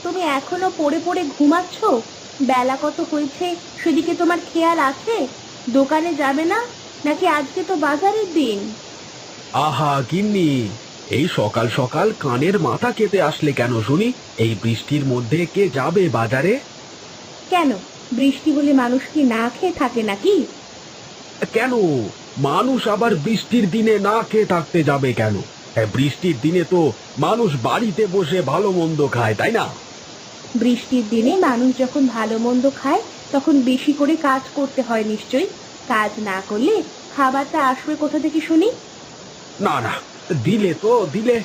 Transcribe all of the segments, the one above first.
তুমি এখনো পড়ে পড়ে ঘুমাচ্ছ? বেলা কত হয়েছে সেদিকে তোমার খেয়াল আছে? দোকানে যাবে না নাকি? আজকে তো বাজারের দিন। আহা গিন্নি, এই সকাল সকাল কানের মাথা কেটে আসলে কেন শুনি? এই বৃষ্টির মধ্যে কে যাবে বাজারে? কেন, বৃষ্টি হলে মানুষ কি না খেয়ে থাকে নাকি? কেন মানুষ আবার বৃষ্টির দিনে না খেয়ে থাকতে যাবে কেন? বৃষ্টির দিনে তো মানুষ বাড়িতে বসে ভালো মন্দ খায়, তাই না? বৃষ্টির দিনে মানুষ যখন ভালো মন্দ খায় তখন বেশি করে কাজ করতে হয় নিশ্চয়ই। কাজ না করলে খাবারটা আসবে কোথা থেকে শুনি? না না, দিলে তো দিলে,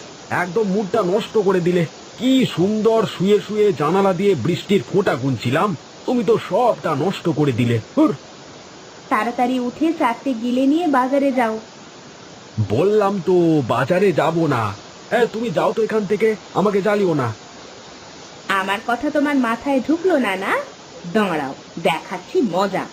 একদম মুডটা নষ্ট করে দিলে। কি সুন্দর শুয়ে শুয়ে জানালা দিয়ে বৃষ্টির ফোঁটা গুনছিলাম, তুমি তো সবটা নষ্ট করে দিলে। হুর। তাড়াতাড়ি উঠে চারটে গিলে নিয়ে বাজারে যাও। বললাম তো বাজারে যাব না। হ্যাঁ, তুমি যাও তো এখান থেকে, আমাকে জ্বালিও না। আমার কথা তোমার মাথায় ঢুকলো না না? দাঁড়াও, দেখাচ্ছি মজা।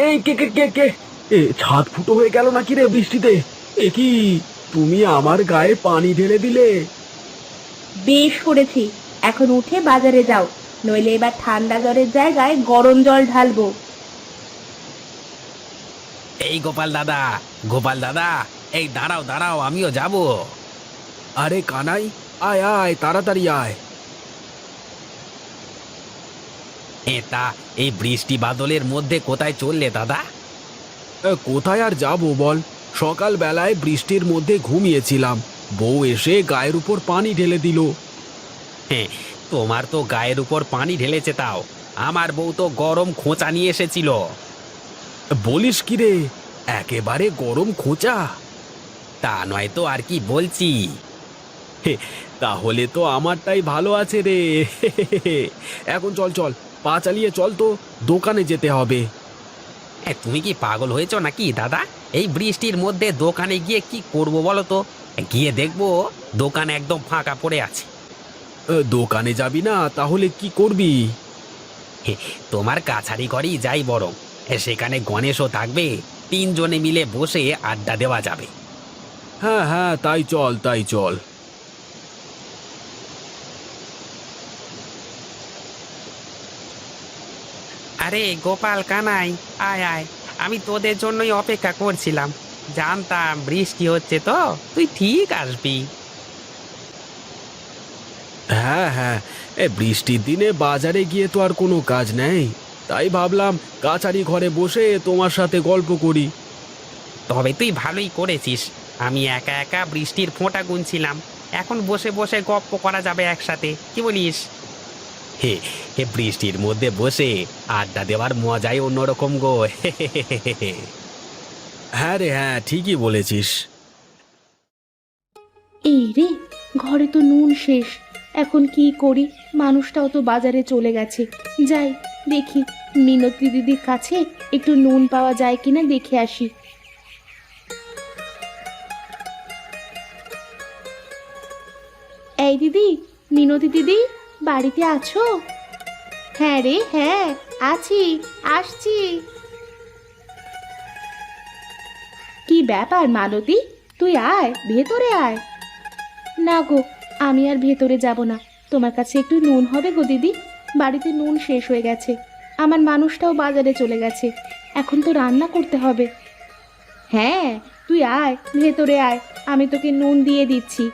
এই কে কে কে কে ছাদ ফুটো হয়ে গেল নাকি রে বৃষ্টিতে? এ কি, তুমি আমার গায়ে পানি ঢেলে দিলে? বেশ করেছি, এখন উঠে বাজারে যাও, নইলে এবার ঠান্ডা জলের জায়গায় গরম জল ঢালবো। এই গোপাল দাদা, গোপাল দাদা, এই দাঁড়াও দাঁড়াও, আমিও যাব। আরে কানাই, আয় আয় তাড়াতাড়ি আয়। এটা এই বৃষ্টি বাদলের মধ্যে কোথায় চললে দাদা? কোথায় আর যাব বল, সকাল বেলায় বৃষ্টির মধ্যে ঘুমিয়েছিলাম, বউ এসে গায়ের উপর পানি ঢেলে দিল। হ্যাঁ, তোমার তো গায়ের উপর পানি ঢেলেছে, তাও আমার বউ তো গরম খোঁচা নিয়ে এসেছিল। বলিস কি রে, একেবারে গরম খোঁচা? তা নয় তো আর কি বলছি। হে, তাহলে তো আমারটাই ভালো আছে রে। এখন চল চল, পা চালিয়ে চল তো, দোকানে যেতে হবে। তুমি কি পাগল হয়েছ নাকি দাদা? এই বৃষ্টির মধ্যে দোকানে গিয়ে কি করব বলো তো? গিয়ে দেখবো দোকান একদম ফাঁকা পড়ে আছে। দোকানে যাবি না তাহলে কি করবি? তোমার কাছারি ঘরেই যাই বরং, সেখানে গণেশও থাকবে, তিনজনে মিলে বসে আড্ডা দেওয়া যাবে। হ্যাঁ হ্যাঁ, তাই চল তাই চল। আরে গোপাল কানাই, আয় আয়, আমি তোদের জন্যই অপেক্ষা করছিলাম। জানতাম বৃষ্টি হচ্ছে, তো তুই ঠিক আসবি। হ্যাঁ হ্যাঁ, বৃষ্টির দিনে বাজারে গিয়ে তো আর কোনো কাজ নেই, তাই ভাবলাম কাছারি ঘরে বসে তোমার সাথে গল্প করি। তবে তুই ভালোই করেছিস, আমি একা একা বৃষ্টির ফোঁটা গুনছিলাম, এখন বসে বসে গপ্প করা যাবে একসাথে, কি বলিস? হে হে, বৃষ্টির মধ্যে বসে আড্ডা দেওয়ার মজাই অন্যরকম গো। হ্যাঁ রে হ্যাঁ, ঠিকই বলেছিস। এই রে, ঘরে তো নুন শেষ, এখন কি করি? মানুষটাও তো বাজারে চলে গেছে। যাই দেখি, মিনতি দিদির কাছে একটু নুন পাওয়া যায় কিনা দেখে আসি। এই দিদি, মিনতি দিদি, বাড়িতে আছো? হ্যাঁ রে হ্যাঁ, আছি, আসছি। কি ব্যাপার মালতী, তুই আয়, ভেতরে আয়। না গো, আমি আর ভেতরে যাব না। তোমার কাছে একটু নুন হবে গো দিদি? বাড়িতে নুন শেষ হয়ে গেছে, আমার মানুষটাও বাজারে চলে গেছে, এখন তো রান্না করতে হবে। হ্যাঁ, তুই আয়, ভেতরে আয়, আমি তোকে নুন দিয়ে দিচ্ছি।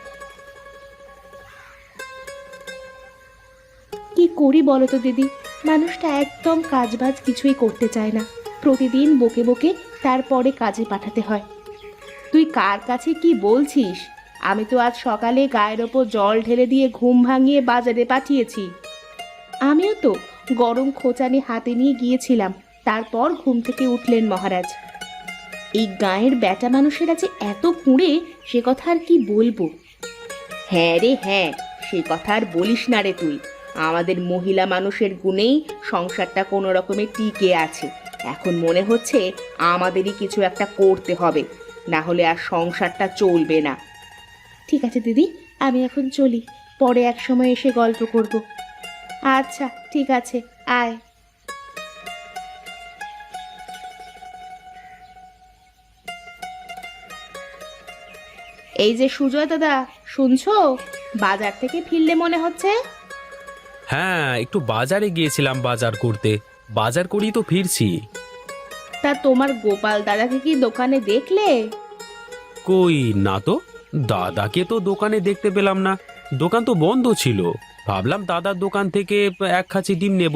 কি করি বলো তো দিদি, মানুষটা একদম কাজবাজ কিছুই করতে চায় না, প্রতিদিন বকে বকে তারপরে কাজে পাঠাতে হয়। তুই কার কাছে কি বলছিস? আমি তো আজ সকালে গায়ের ওপর জল ঢেলে দিয়ে ঘুম ভাঙিয়ে বাজারে পাঠিয়েছি। আমিও তো গরম খোঁচানি হাতে নিয়ে গিয়েছিলাম, তারপর ঘুম থেকে উঠলেন মহারাজ। এই গাঁয়ের বেটা মানুষেরা যে এত কুঁড়ে, সে কথা আর কি বলবো। হ্যাঁ রে হ্যাঁ, সে কথা আর বলিস না রে তুই। আমাদের মহিলা মানুষের গুণেই সংসারটা কোনো রকমে টিকে আছে। এখন মনে হচ্ছে আমাদেরই কিছু একটা করতে হবে, না হলে আর সংসারটা চলবে না। ঠিক আছে দিদি, আমি এখন চলি, পরে এক সময় এসে গল্প করব। আচ্ছা ঠিক আছে, আয়। এই যে সুজয় দাদা, শুনছো? বাজার থেকে ফিরলে মনে হচ্ছে। হ্যাঁ, একটু বাজারে গিয়েছিলাম বাজার করতে। বাজার করেই তো ফিরছি। তা তোমার গোপাল দাদাকে কি দোকানে দেখলে? কই না তো, দাদাকে তো দোকানে দেখতে পেলাম না। দোকান তো বন্ধ ছিল। ভাবলাম দাদার দোকান থেকে এক খাঁচি ডিম নেব,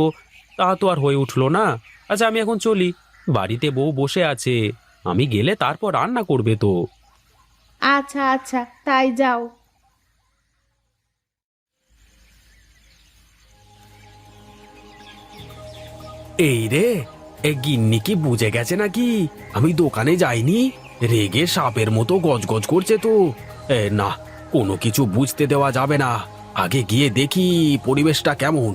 তা তো আর হয়ে উঠলো না। আচ্ছা, আমি এখন চলি। বাড়িতে বউ বসে আছে, আমি গেলে তারপর রান্না করবে তো। আচ্ছা আচ্ছা, তাই যাও। এই রে, এ গিন্নি কি বুঝে গেছে নাকি আমি দোকানে যাইনি? রেগে সাপের মতো গজগজ করছে তো। না, কোনো কিছু বুঝতে দেওয়া যাবে না। আগে গিয়ে দেখি পরিবেশটা কেমন।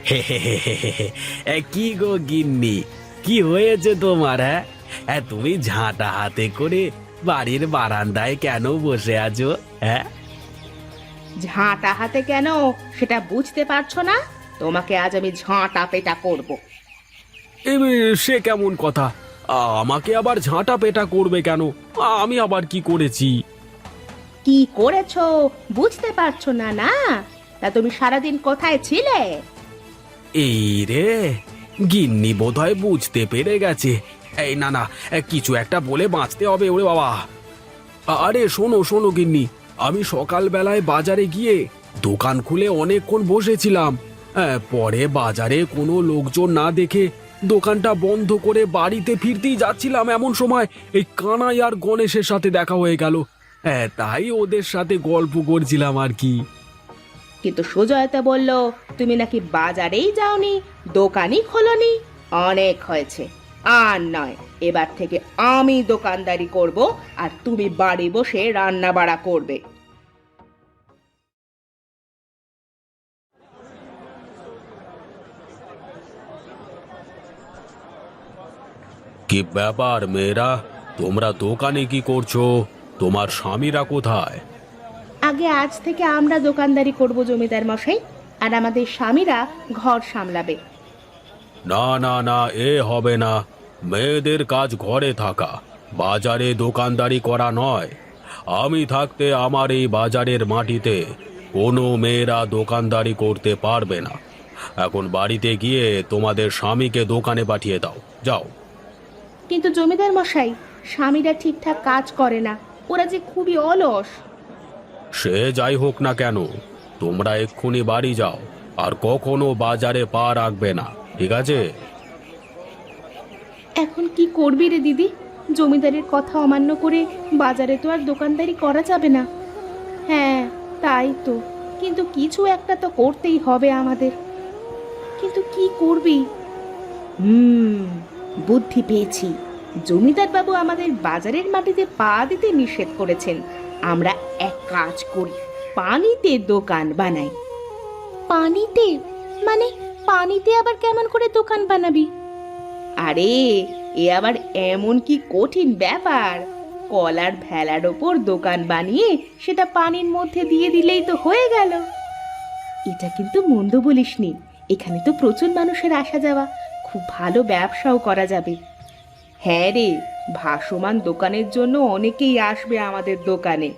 হে হে হে হে হে হে। কি গো গিন্নি, কি হয়েছে তোমার? হ্যাঁ, তুমি ঝাঁটা হাতে করে বাড়ির বারান্দায় কেন বসে আছো? হ্যাঁ, ঝাঁটা হাতে কেন সেটা বুঝতে পারছো না? তোমাকে আজ আমি ঝাঁটা পেটা করব। সে কেমন কথা? আমাকে আবার ঝাঁটা পেটা করবে কেন? আমি আবার কি করেছি? কি করেছো বুঝতে পারছো না? না, তা তুমি সারাদিন কোথায় ছিলে? এই রে, গিন্নি বোধহয় বুঝতে পেরে গেছে। এই না না, কিছু একটা বলে বাঁচতে হবে। ওরে বাবা! আরে শোনো শোনো গিন্নি, আমি সকালবেলায় বাজারে গিয়ে দোকান খুলে অনেকক্ষণ বসেছিলাম। পরে বাজারে কোনো লোকজন না দেখে দোকানটা বন্ধ করে বাড়িতে ফিরতেই যাচ্ছিলাম, এমন সময় এই কানাই আর গণেশের সাথে দেখা হয়ে গেল। তাই ওদের সাথে গল্প করছিলাম আর কি। কিন্তু সুজয়তা বলল তুমি নাকি বাজারেই যাওনি, দোকানই খোলনি। অনেক হয়েছে, আর নয়। এবার থেকে আমি দোকানদারি করব, আর তুমি বাড়ি বসে রান্না বাড়া করবে। কি ব্যাপার মেয়েরা, তোমরা দোকানে কি করছো? তোমার স্বামীরা কোথায়? আগে আজ থেকে আমরা দোকানদারি করব জমিদার মশাই, আর আমাদের স্বামীরা ঘর সামলাবে। না না না, এ হবে না। মেয়েদের কাজ ঘরে থাকা, বাজারে দোকানদারি করা নয়। আমি থাকতে আমার এই বাজারের মাটিতে কোনো মেয়েরা দোকানদারি করতে পারবে না। এখন বাড়িতে গিয়ে তোমাদের স্বামীকে দোকানে পাঠিয়ে দাও, যাও। কিন্তু জমিদার মশাই, স্বামীরা ঠিকঠাক কাজ করে না, ওরা যে খুবই অলস। সে যাই হোক না কেন, তোমরা এক্ষুনি বাড়ি যাও, আর কখনো বাজারে পা রাখবে না, ঠিক আছে? এখন কি করবি রে দিদি? জমিদারের কথা অমান্য করে বাজারে তো আর দোকানদারি করা যাবে না। হ্যাঁ, তাই তো। কিন্তু কিছু একটা তো করতেই হবে আমাদের। কিন্তু কি করবি? বুদ্ধি পেয়েছি। জমিদার বাবু আমাদের বাজারের মাটিতে পা দিতে নিষেধ করেছেন। আমরা এক কাজ করি, পানিতে দোকান বানাই। পানিতে? মানে পানিতে আবার কেমন করে দোকান বানাবি? আরে, এ আবার এমন কি কঠিন ব্যাপার? কলার ভেলার ওপর দোকান বানিয়ে সেটা পানির মধ্যে দিয়ে দিলেই তো হয়ে গেল। এটা কিন্তু মন্দ বলিসনি। এখানে তো প্রচুর মানুষের আসা যাওয়া, খুব ভালো ব্যবসাও করা যাবে। হ্যাঁ রে, ভাসমান দোকানের জন্য অনেকেই আসবে আমাদের দোকানে।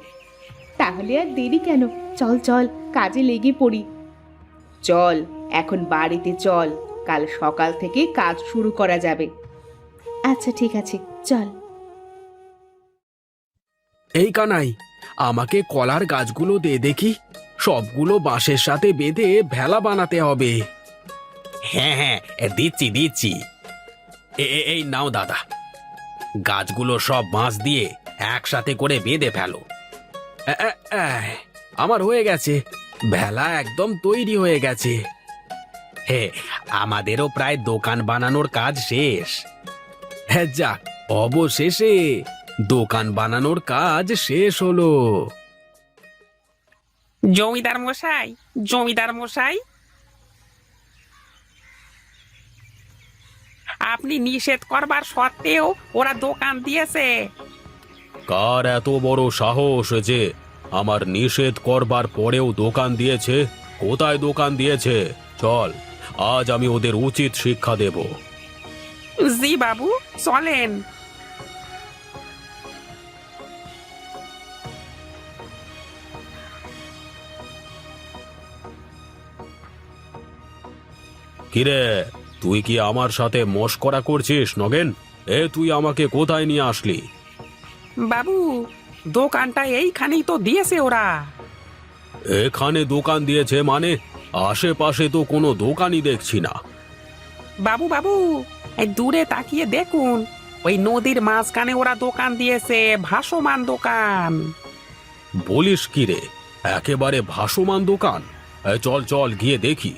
তাহলে আর দেরি কেন? চল চল, কাজে লেগে পড়ি। চল, এখন বাড়িতে চল, কাল সকাল থেকে কাজ শুরু করা যাবে। আচ্ছা ঠিক আছে, চল। এই কানাই, আমাকে কলার গাছগুলো দে দেখি। সবগুলো বাঁশের সাথে বেঁধে ভেলা বানাতে হবে। হ্যাঁ হ্যাঁ, দিচ্ছি দিচ্ছি। এই নাও দাদা। গাছগুলো সব বাঁশ দিয়ে একসাথে করে বেঁধে ফেলো। আমার হয়ে গেছে, ভেলা একদম তৈরি হয়ে গেছে। হে, আমাদেরও প্রায় দোকান বানানোর কাজ শেষ। হ্যাঁ, যাক, অবশেষে দোকান বানানোর কাজ শেষ হলো। জমিদার মশাই, জমিদার মশাই, আপনি নিষেধ করবার সত্ত্বেও ওরা দোকান দিয়েছে। কার এত বড় সাহস যে আমার নিষেধ করবার পরেও দোকান দিয়েছে? কোথায় দোকান দিয়েছে? চল, আজ আমি ওদের উচিত শিক্ষা দেব। জি বাবু, চলেন। কিরে, তুই কি আমার সাথে মশকরা করছিস নগেন? তুই আমাকে কোথায় নিয়ে আসলি? বাবু, দোকানটা এইখানেই তো দিয়েছে ওরা। এখানে দোকান দিয়েছে মানে? আশেপাশে তো কোনো দোকানই দেখছি না। বাবু বাবু, এই দূরে তাকিয়ে দেখুন, ওই নদীর মাঝখানে ওরা দোকান দিয়েছে, ভাসমান দোকান। বলিস কি রে, একেবারে ভাসমান দোকান? চল চল গিয়ে দেখি।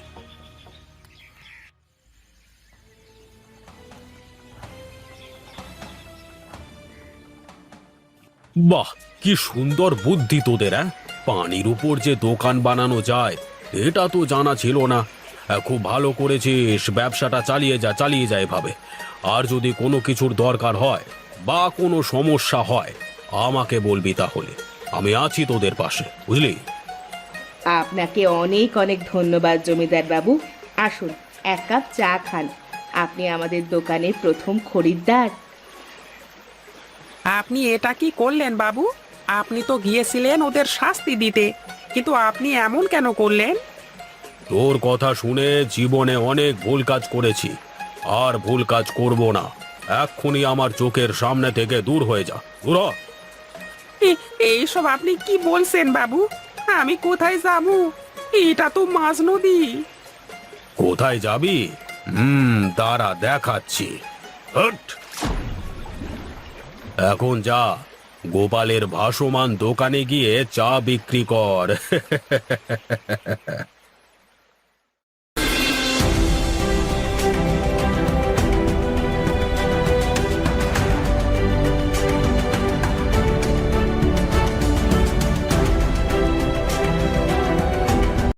বাহ, কি সুন্দর বুদ্ধি তোদের! পানির উপর যে দোকান বানানো যায় এটা তো জানা ছিল না। খুব ভালো করেছিস, ব্যবসাটা চালিয়ে যা এভাবে। আর যদি কোনো কিছুর দরকার হয় বা কোনো সমস্যা হয় আমাকে বলবি, তাহলে আমি আছি তোদের পাশে, বুঝলি? আপনাকে অনেক অনেক ধন্যবাদ জমিদার বাবু। আসুন, এক কাপ চা খান। আপনি আমাদের দোকানের প্রথম খরিদ্দার। আপনি এটা কি করলেন বাবু? আপনি তো গিয়েছিলেন ওদের শাস্তি দিতে, কিন্তু আপনি এমন কেন করলেন? তোর কথা শুনে জীবনে অনেক ভুল কাজ করেছি, আর ভুল কাজ করব না। এক্ষুনি আমার চোখের সামনে থেকে দূর হয়ে যা, দূর হ। এইসব আপনি কি বলছেন বাবু? আমি কোথায় যাব? এটা তো মাঝ নদী। কোথায় যাবি? দাঁড়া, দেখাচ্ছি। হট! এখন যা, গোপালের ভাসমান দোকানে গিয়ে চা বিক্রি কর।